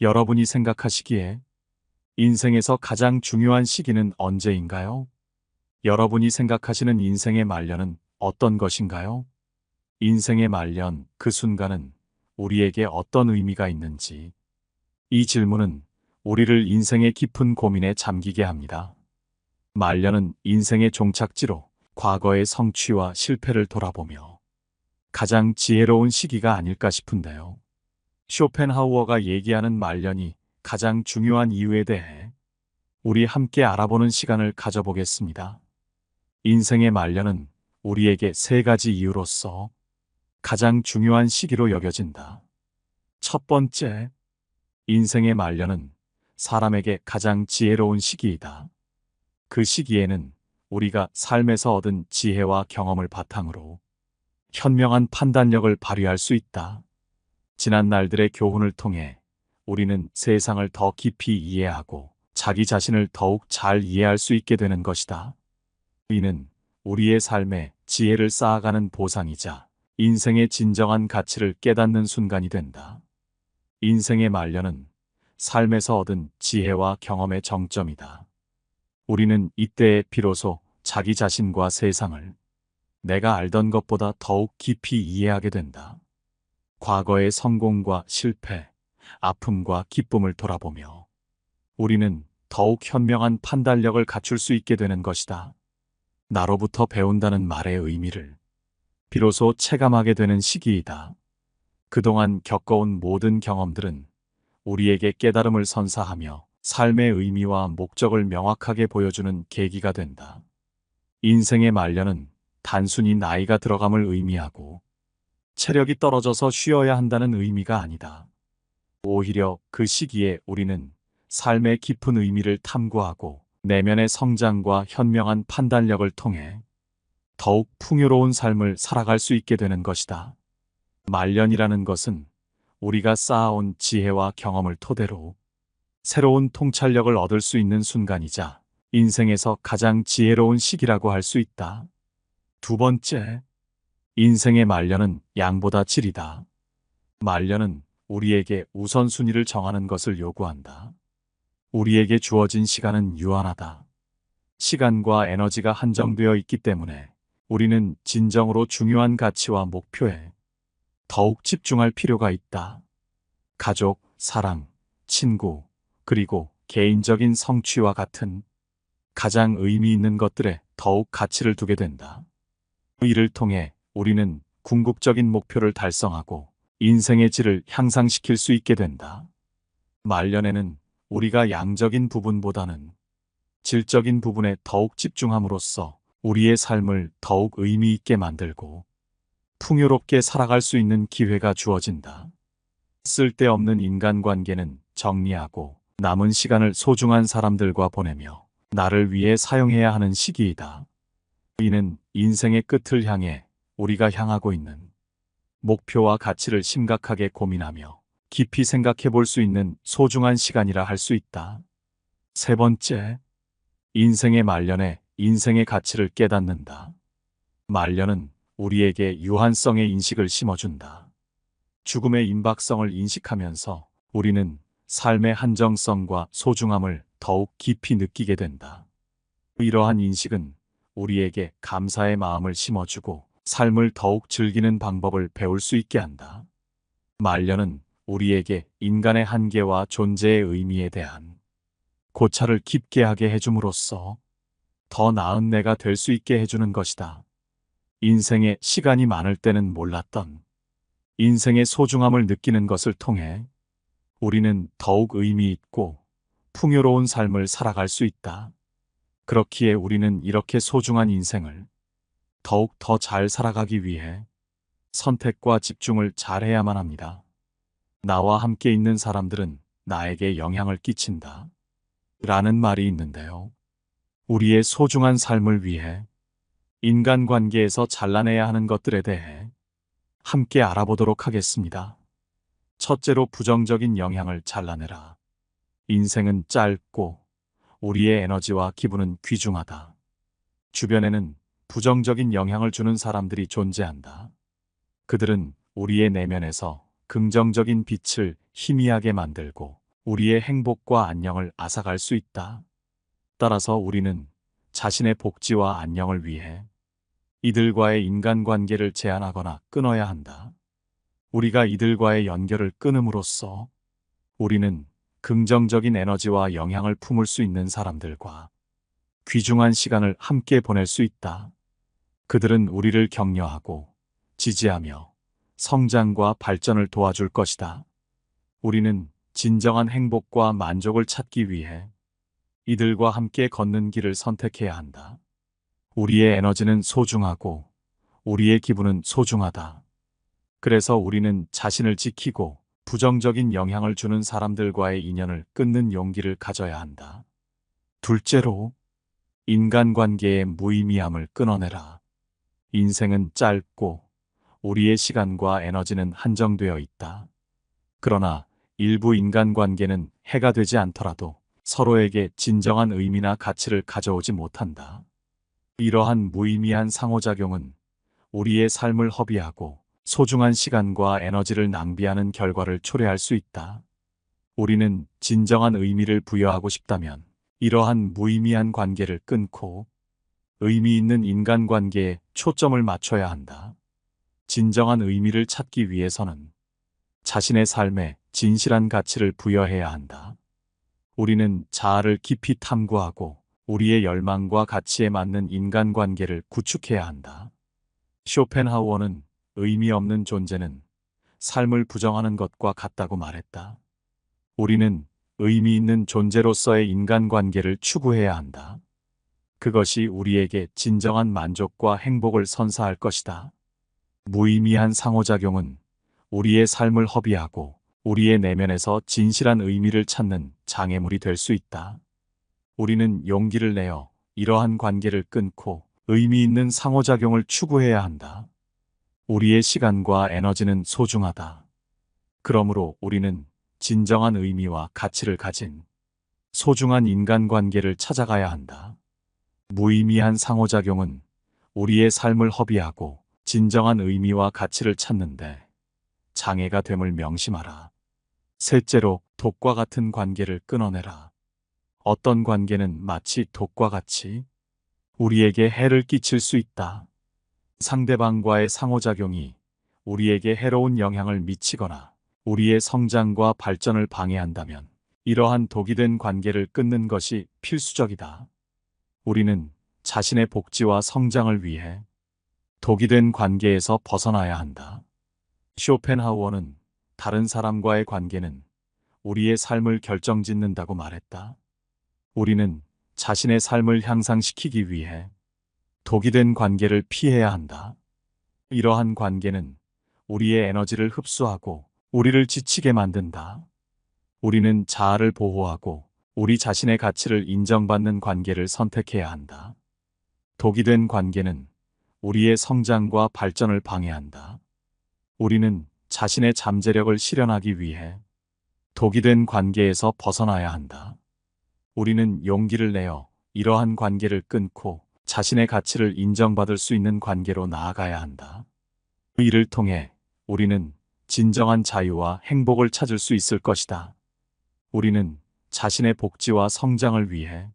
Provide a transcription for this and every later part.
여러분이 생각하시기에 인생에서 가장 중요한 시기는 언제인가요? 여러분이 생각하시는 인생의 말년은 어떤 것인가요? 인생의 말년, 그 순간은 우리에게 어떤 의미가 있는지, 이 질문은 우리를 인생의 깊은 고민에 잠기게 합니다. 말년은 인생의 종착지로 과거의 성취와 실패를 돌아보며 가장 지혜로운 시기가 아닐까 싶은데요. 쇼펜하우어가 얘기하는 말년이 가장 중요한 이유에 대해 우리 함께 알아보는 시간을 가져보겠습니다. 인생의 말년은 우리에게 세 가지 이유로서 가장 중요한 시기로 여겨진다. 첫 번째, 인생의 말년은 사람에게 가장 지혜로운 시기이다. 그 시기에는 우리가 삶에서 얻은 지혜와 경험을 바탕으로 현명한 판단력을 발휘할 수 있다. 지난 날들의 교훈을 통해 우리는 세상을 더 깊이 이해하고 자기 자신을 더욱 잘 이해할 수 있게 되는 것이다. 이는 우리의 삶에 지혜를 쌓아가는 보상이자 인생의 진정한 가치를 깨닫는 순간이 된다. 인생의 말년은 삶에서 얻은 지혜와 경험의 정점이다. 우리는 이때에 비로소 자기 자신과 세상을 내가 알던 것보다 더욱 깊이 이해하게 된다. 과거의 성공과 실패, 아픔과 기쁨을 돌아보며 우리는 더욱 현명한 판단력을 갖출 수 있게 되는 것이다. 나로부터 배운다는 말의 의미를 비로소 체감하게 되는 시기이다. 그동안 겪어온 모든 경험들은 우리에게 깨달음을 선사하며 삶의 의미와 목적을 명확하게 보여주는 계기가 된다. 인생의 말년은 단순히 나이가 들어감을 의미하고 체력이 떨어져서 쉬어야 한다는 의미가 아니다. 오히려 그 시기에 우리는 삶의 깊은 의미를 탐구하고 내면의 성장과 현명한 판단력을 통해 더욱 풍요로운 삶을 살아갈 수 있게 되는 것이다. 말년이라는 것은 우리가 쌓아온 지혜와 경험을 토대로 새로운 통찰력을 얻을 수 있는 순간이자 인생에서 가장 지혜로운 시기라고 할 수 있다. 두 번째, 인생의 말년은 양보다 질이다. 말년은 우리에게 우선순위를 정하는 것을 요구한다. 우리에게 주어진 시간은 유한하다. 시간과 에너지가 한정되어 있기 때문에 우리는 진정으로 중요한 가치와 목표에 더욱 집중할 필요가 있다. 가족, 사랑, 친구, 그리고 개인적인 성취와 같은 가장 의미 있는 것들에 더욱 가치를 두게 된다. 이를 통해 우리는 궁극적인 목표를 달성하고 인생의 질을 향상시킬 수 있게 된다. 말년에는 우리가 양적인 부분보다는 질적인 부분에 더욱 집중함으로써 우리의 삶을 더욱 의미 있게 만들고 풍요롭게 살아갈 수 있는 기회가 주어진다. 쓸데없는 인간관계는 정리하고 남은 시간을 소중한 사람들과 보내며 나를 위해 사용해야 하는 시기이다. 이는 인생의 끝을 향해 우리가 향하고 있는 목표와 가치를 심각하게 고민하며 깊이 생각해 볼 수 있는 소중한 시간이라 할 수 있다. 세 번째, 인생의 말년에 인생의 가치를 깨닫는다. 말년은 우리에게 유한성의 인식을 심어준다. 죽음의 임박성을 인식하면서 우리는 삶의 한정성과 소중함을 더욱 깊이 느끼게 된다. 이러한 인식은 우리에게 감사의 마음을 심어주고 삶을 더욱 즐기는 방법을 배울 수 있게 한다. 말년은 우리에게 인간의 한계와 존재의 의미에 대한 고찰을 깊게 하게 해줌으로써 더 나은 내가 될 수 있게 해주는 것이다. 인생에 시간이 많을 때는 몰랐던 인생의 소중함을 느끼는 것을 통해 우리는 더욱 의미 있고 풍요로운 삶을 살아갈 수 있다. 그렇기에 우리는 이렇게 소중한 인생을 더욱 더 잘 살아가기 위해 선택과 집중을 잘해야만 합니다. 나와 함께 있는 사람들은 나에게 영향을 끼친다. 라는 말이 있는데요. 우리의 소중한 삶을 위해 인간관계에서 잘라내야 하는 것들에 대해 함께 알아보도록 하겠습니다. 첫째로 부정적인 영향을 잘라내라. 인생은 짧고 우리의 에너지와 기분은 귀중하다. 주변에는 부정적인 영향을 주는 사람들이 존재한다. 그들은 우리의 내면에서 긍정적인 빛을 희미하게 만들고 우리의 행복과 안녕을 앗아갈 수 있다. 따라서 우리는 자신의 복지와 안녕을 위해 이들과의 인간관계를 제한하거나 끊어야 한다. 우리가 이들과의 연결을 끊음으로써 우리는 긍정적인 에너지와 영향을 품을 수 있는 사람들과 귀중한 시간을 함께 보낼 수 있다. 그들은 우리를 격려하고 지지하며 성장과 발전을 도와줄 것이다. 우리는 진정한 행복과 만족을 찾기 위해 이들과 함께 걷는 길을 선택해야 한다. 우리의 에너지는 소중하고 우리의 기분은 소중하다. 그래서 우리는 자신을 지키고 부정적인 영향을 주는 사람들과의 인연을 끊는 용기를 가져야 한다. 둘째로, 인간관계의 무의미함을 끊어내라. 인생은 짧고 우리의 시간과 에너지는 한정되어 있다. 그러나 일부 인간관계는 해가 되지 않더라도 서로에게 진정한 의미나 가치를 가져오지 못한다. 이러한 무의미한 상호작용은 우리의 삶을 허비하고 소중한 시간과 에너지를 낭비하는 결과를 초래할 수 있다. 우리는 진정한 의미를 부여하고 싶다면 이러한 무의미한 관계를 끊고 의미 있는 인간관계에 초점을 맞춰야 한다. 진정한 의미를 찾기 위해서는 자신의 삶에 진실한 가치를 부여해야 한다. 우리는 자아를 깊이 탐구하고 우리의 열망과 가치에 맞는 인간관계를 구축해야 한다. 쇼펜하우어는 의미 없는 존재는 삶을 부정하는 것과 같다고 말했다. 우리는 의미 있는 존재로서의 인간관계를 추구해야 한다. 그것이 우리에게 진정한 만족과 행복을 선사할 것이다. 무의미한 상호작용은 우리의 삶을 허비하고 우리의 내면에서 진실한 의미를 찾는 장애물이 될 수 있다. 우리는 용기를 내어 이러한 관계를 끊고 의미 있는 상호작용을 추구해야 한다. 우리의 시간과 에너지는 소중하다. 그러므로 우리는 진정한 의미와 가치를 가진 소중한 인간관계를 찾아가야 한다. 무의미한 상호작용은 우리의 삶을 허비하고 진정한 의미와 가치를 찾는데 장애가 됨을 명심하라. 셋째로, 독과 같은 관계를 끊어내라. 어떤 관계는 마치 독과 같이 우리에게 해를 끼칠 수 있다. 상대방과의 상호작용이 우리에게 해로운 영향을 미치거나 우리의 성장과 발전을 방해한다면 이러한 독이 된 관계를 끊는 것이 필수적이다. 우리는 자신의 복지와 성장을 위해 독이 된 관계에서 벗어나야 한다. 쇼펜하우어는 다른 사람과의 관계는 우리의 삶을 결정짓는다고 말했다. 우리는 자신의 삶을 향상시키기 위해 독이 된 관계를 피해야 한다. 이러한 관계는 우리의 에너지를 흡수하고 우리를 지치게 만든다. 우리는 자아를 보호하고 우리 자신의 가치를 인정받는 관계를 선택해야 한다. 독이 된 관계는 우리의 성장과 발전을 방해한다. 우리는 자신의 잠재력을 실현하기 위해 독이 된 관계에서 벗어나야 한다. 우리는 용기를 내어 이러한 관계를 끊고 자신의 가치를 인정받을 수 있는 관계로 나아가야 한다. 이를 통해 우리는 진정한 자유와 행복을 찾을 수 있을 것이다. 우리는 자신의 복지와 성장을 위해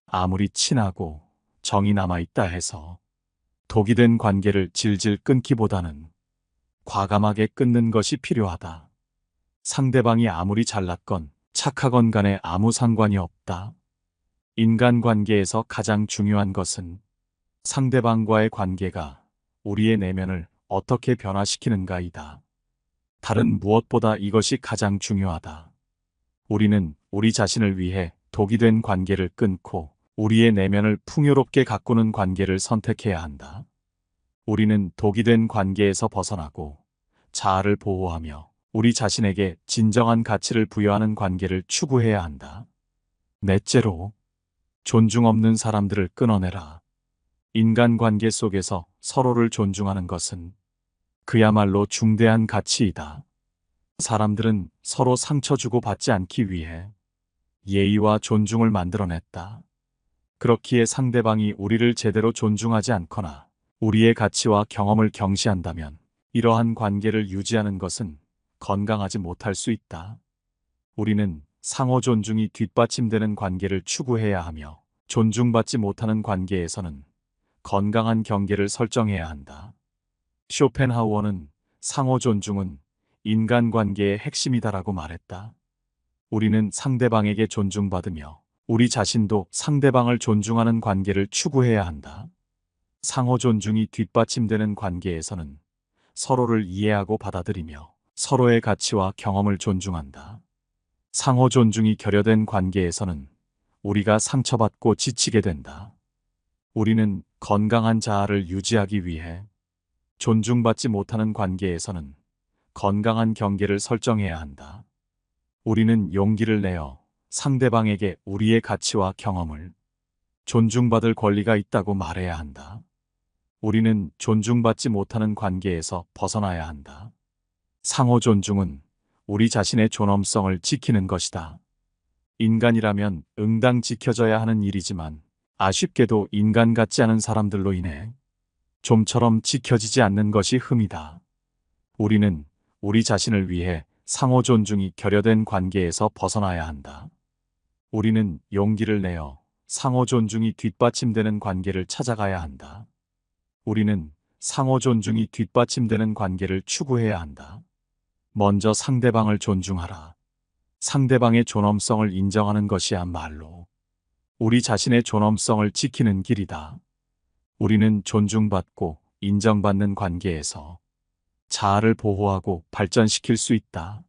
아무리 친하고 정이 남아있다 해서 독이 된 관계를 질질 끊기보다는 과감하게 끊는 것이 필요하다. 상대방이 아무리 잘났건 착하건 간에 아무 상관이 없다. 인간관계에서 가장 중요한 것은 상대방과의 관계가 우리의 내면을 어떻게 변화시키는가이다. 다른 무엇보다 이것이 가장 중요하다. 우리는 우리 자신을 위해 독이 된 관계를 끊고 우리의 내면을 풍요롭게 가꾸는 관계를 선택해야 한다. 우리는 독이 된 관계에서 벗어나고 자아를 보호하며 우리 자신에게 진정한 가치를 부여하는 관계를 추구해야 한다. 넷째로, 존중 없는 사람들을 끊어내라. 인간관계 속에서 서로를 존중하는 것은 그야말로 중대한 가치이다. 사람들은 서로 상처 주고 받지 않기 위해 예의와 존중을 만들어냈다. 그렇기에 상대방이 우리를 제대로 존중하지 않거나 우리의 가치와 경험을 경시한다면 이러한 관계를 유지하는 것은 건강하지 못할 수 있다. 우리는 상호 존중이 뒷받침되는 관계를 추구해야 하며 존중받지 못하는 관계에서는 건강한 경계를 설정해야 한다. 쇼펜하우어는 상호 존중은 인간관계의 핵심이다라고 말했다. 우리는 상대방에게 존중받으며 우리 자신도 상대방을 존중하는 관계를 추구해야 한다. 상호 존중이 뒷받침되는 관계에서는 서로를 이해하고 받아들이며 서로의 가치와 경험을 존중한다. 상호 존중이 결여된 관계에서는 우리가 상처받고 지치게 된다. 우리는 건강한 자아를 유지하기 위해 존중받지 못하는 관계에서는 건강한 경계를 설정해야 한다. 우리는 용기를 내어 상대방에게 우리의 가치와 경험을 존중받을 권리가 있다고 말해야 한다. 우리는 존중받지 못하는 관계에서 벗어나야 한다. 상호 존중은 우리 자신의 존엄성을 지키는 것이다. 인간이라면 응당 지켜져야 하는 일이지만 아쉽게도 인간 같지 않은 사람들로 인해 좀처럼 지켜지지 않는 것이 흠이다. 우리는 우리 자신을 위해 상호 존중이 결여된 관계에서 벗어나야 한다. 우리는 용기를 내어 상호 존중이 뒷받침되는 관계를 찾아가야 한다. 우리는 상호 존중이 뒷받침되는 관계를 추구해야 한다. 먼저 상대방을 존중하라. 상대방의 존엄성을 인정하는 것이야말로 우리 자신의 존엄성을 지키는 길이다. 우리는 존중받고 인정받는 관계에서 자아를 보호하고 발전시킬 수 있다.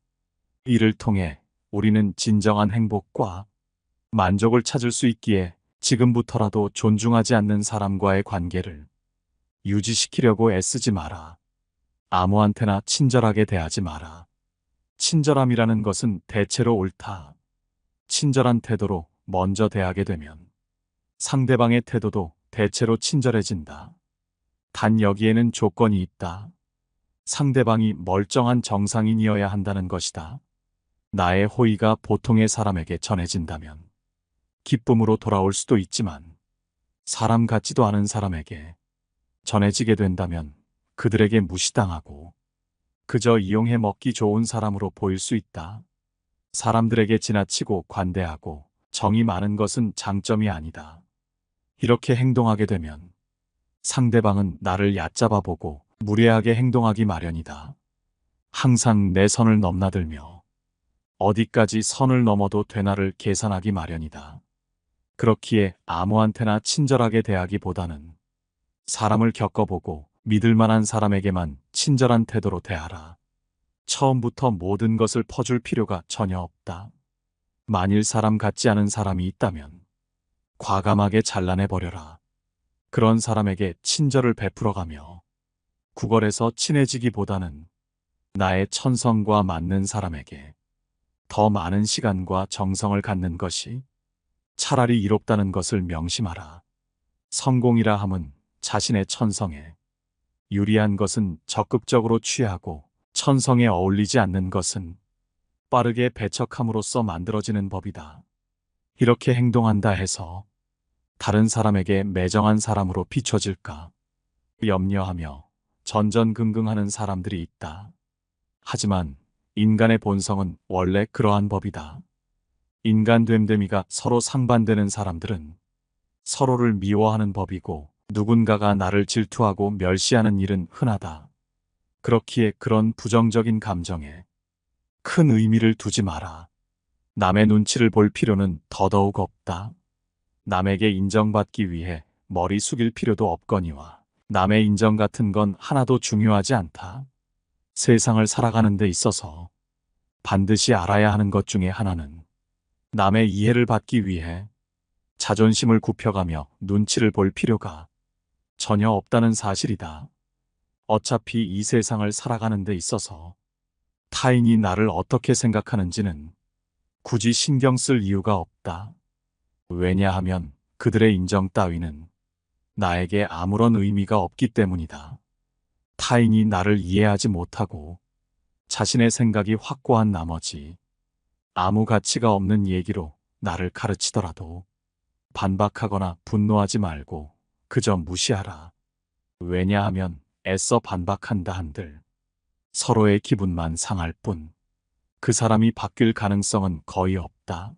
이를 통해 우리는 진정한 행복과 만족을 찾을 수 있기에 지금부터라도 존중하지 않는 사람과의 관계를 유지시키려고 애쓰지 마라. 아무한테나 친절하게 대하지 마라. 친절함이라는 것은 대체로 옳다. 친절한 태도로 먼저 대하게 되면 상대방의 태도도 대체로 친절해진다. 단 여기에는 조건이 있다. 상대방이 멀쩡한 정상인이어야 한다는 것이다. 나의 호의가 보통의 사람에게 전해진다면 기쁨으로 돌아올 수도 있지만 사람 같지도 않은 사람에게 전해지게 된다면 그들에게 무시당하고 그저 이용해 먹기 좋은 사람으로 보일 수 있다. 사람들에게 지나치고 관대하고 정이 많은 것은 장점이 아니다. 이렇게 행동하게 되면 상대방은 나를 얕잡아 보고 무례하게 행동하기 마련이다. 항상 내 선을 넘나들며 어디까지 선을 넘어도 되나를 계산하기 마련이다. 그렇기에 아무한테나 친절하게 대하기보다는 사람을 겪어보고 믿을 만한 사람에게만 친절한 태도로 대하라. 처음부터 모든 것을 퍼줄 필요가 전혀 없다. 만일 사람 같지 않은 사람이 있다면 과감하게 잘라내버려라. 그런 사람에게 친절을 베풀어가며 구걸해서 친해지기보다는 나의 천성과 맞는 사람에게 더 많은 시간과 정성을 갖는 것이 차라리 이롭다는 것을 명심하라. 성공이라 함은 자신의 천성에 유리한 것은 적극적으로 취하고 천성에 어울리지 않는 것은 빠르게 배척함으로써 만들어지는 법이다. 이렇게 행동한다 해서 다른 사람에게 매정한 사람으로 비춰질까 염려하며 전전긍긍하는 사람들이 있다. 하지만 인간의 본성은 원래 그러한 법이다. 인간 됨됨이가 서로 상반되는 사람들은 서로를 미워하는 법이고 누군가가 나를 질투하고 멸시하는 일은 흔하다. 그렇기에 그런 부정적인 감정에 큰 의미를 두지 마라. 남의 눈치를 볼 필요는 더더욱 없다. 남에게 인정받기 위해 머리 숙일 필요도 없거니와 남의 인정 같은 건 하나도 중요하지 않다. 세상을 살아가는 데 있어서 반드시 알아야 하는 것 중에 하나는 남의 이해를 받기 위해 자존심을 굽혀가며 눈치를 볼 필요가 전혀 없다는 사실이다. 어차피 이 세상을 살아가는 데 있어서 타인이 나를 어떻게 생각하는지는 굳이 신경 쓸 이유가 없다. 왜냐하면 그들의 인정 따위는 나에게 아무런 의미가 없기 때문이다. 타인이 나를 이해하지 못하고 자신의 생각이 확고한 나머지 아무 가치가 없는 얘기로 나를 가르치더라도 반박하거나 분노하지 말고 그저 무시하라. 왜냐하면 애써 반박한다 한들 서로의 기분만 상할 뿐 그 사람이 바뀔 가능성은 거의 없다.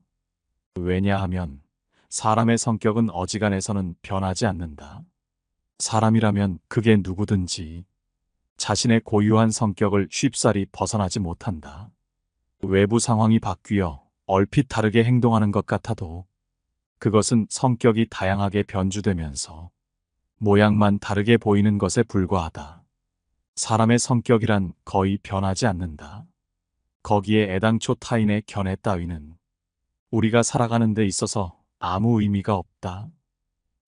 왜냐하면 사람의 성격은 어지간해서는 변하지 않는다. 사람이라면 그게 누구든지 자신의 고유한 성격을 쉽사리 벗어나지 못한다. 외부 상황이 바뀌어 얼핏 다르게 행동하는 것 같아도 그것은 성격이 다양하게 변주되면서 모양만 다르게 보이는 것에 불과하다. 사람의 성격이란 거의 변하지 않는다. 거기에 애당초 타인의 견해 따위는 우리가 살아가는 데 있어서 아무 의미가 없다.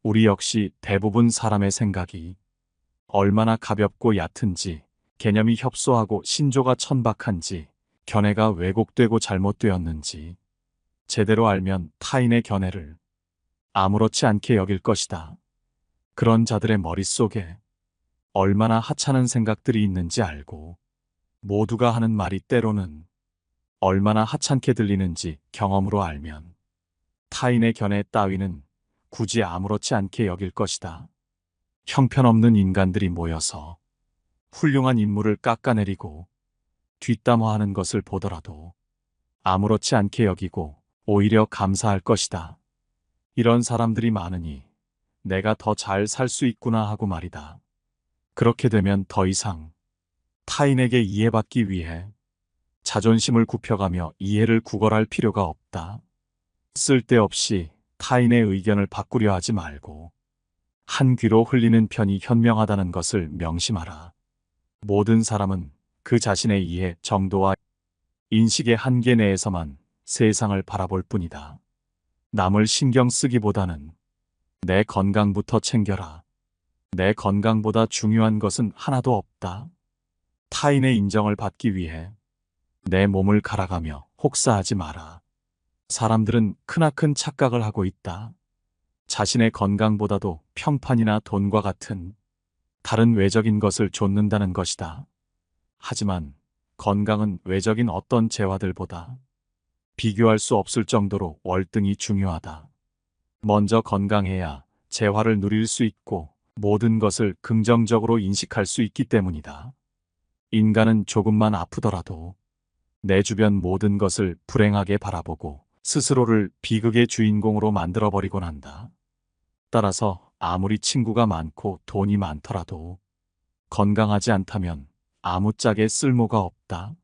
우리 역시 대부분 사람의 생각이 얼마나 가볍고 얕은지, 개념이 협소하고 신조가 천박한지, 견해가 왜곡되고 잘못되었는지 제대로 알면 타인의 견해를 아무렇지 않게 여길 것이다. 그런 자들의 머릿속에 얼마나 하찮은 생각들이 있는지 알고 모두가 하는 말이 때로는 얼마나 하찮게 들리는지 경험으로 알면 타인의 견해 따위는 굳이 아무렇지 않게 여길 것이다. 형편없는 인간들이 모여서 훌륭한 인물을 깎아내리고 뒷담화하는 것을 보더라도 아무렇지 않게 여기고 오히려 감사할 것이다. 이런 사람들이 많으니 내가 더 잘 살 수 있구나 하고 말이다. 그렇게 되면 더 이상 타인에게 이해받기 위해 자존심을 굽혀가며 이해를 구걸할 필요가 없다. 쓸데없이 타인의 의견을 바꾸려 하지 말고 한 귀로 흘리는 편이 현명하다는 것을 명심하라. 모든 사람은 그 자신의 이해 정도와 인식의 한계 내에서만 세상을 바라볼 뿐이다. 남을 신경 쓰기보다는 내 건강부터 챙겨라. 내 건강보다 중요한 것은 하나도 없다. 타인의 인정을 받기 위해 내 몸을 갈아가며 혹사하지 마라. 사람들은 크나큰 착각을 하고 있다. 자신의 건강보다도 평판이나 돈과 같은 다른 외적인 것을 좇는다는 것이다. 하지만 건강은 외적인 어떤 재화들보다 비교할 수 없을 정도로 월등히 중요하다. 먼저 건강해야 재화를 누릴 수 있고 모든 것을 긍정적으로 인식할 수 있기 때문이다. 인간은 조금만 아프더라도 내 주변 모든 것을 불행하게 바라보고 스스로를 비극의 주인공으로 만들어버리곤 한다. 따라서 아무리 친구가 많고 돈이 많더라도 건강하지 않다면 아무짝에 쓸모가 없다.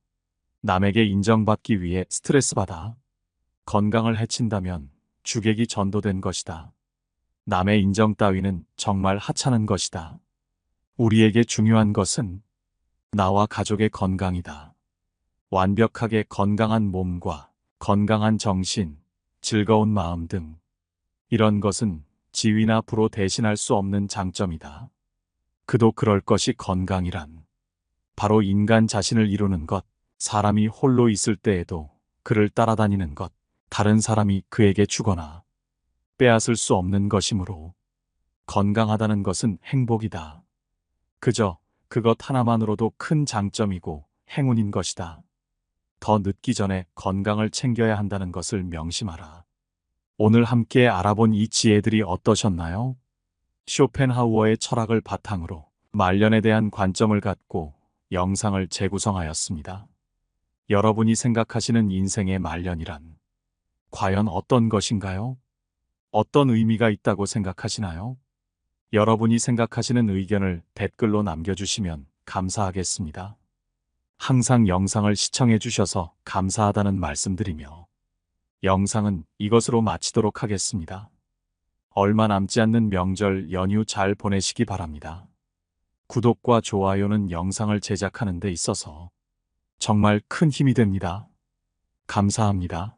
남에게 인정받기 위해 스트레스 받아 건강을 해친다면 주객이 전도된 것이다. 남의 인정 따위는 정말 하찮은 것이다. 우리에게 중요한 것은 나와 가족의 건강이다. 완벽하게 건강한 몸과 건강한 정신, 즐거운 마음 등 이런 것은 지위나 부로 대신할 수 없는 장점이다. 그도 그럴 것이 건강이란 바로 인간 자신을 이루는 것, 사람이 홀로 있을 때에도 그를 따라다니는 것, 다른 사람이 그에게 주거나 빼앗을 수 없는 것이므로 건강하다는 것은 행복이다. 그저 그것 하나만으로도 큰 장점이고 행운인 것이다. 더 늦기 전에 건강을 챙겨야 한다는 것을 명심하라. 오늘 함께 알아본 이 지혜들이 어떠셨나요? 쇼펜하우어의 철학을 바탕으로 말년에 대한 관점을 갖고 영상을 재구성하였습니다. 여러분이 생각하시는 인생의 말년이란 과연 어떤 것인가요? 어떤 의미가 있다고 생각하시나요? 여러분이 생각하시는 의견을 댓글로 남겨주시면 감사하겠습니다. 항상 영상을 시청해 주셔서 감사하다는 말씀드리며 영상은 이것으로 마치도록 하겠습니다. 얼마 남지 않는 명절 연휴 잘 보내시기 바랍니다. 구독과 좋아요는 영상을 제작하는 데 있어서 정말 큰 힘이 됩니다. 감사합니다.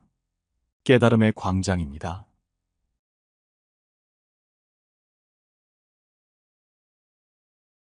깨달음의 광장입니다.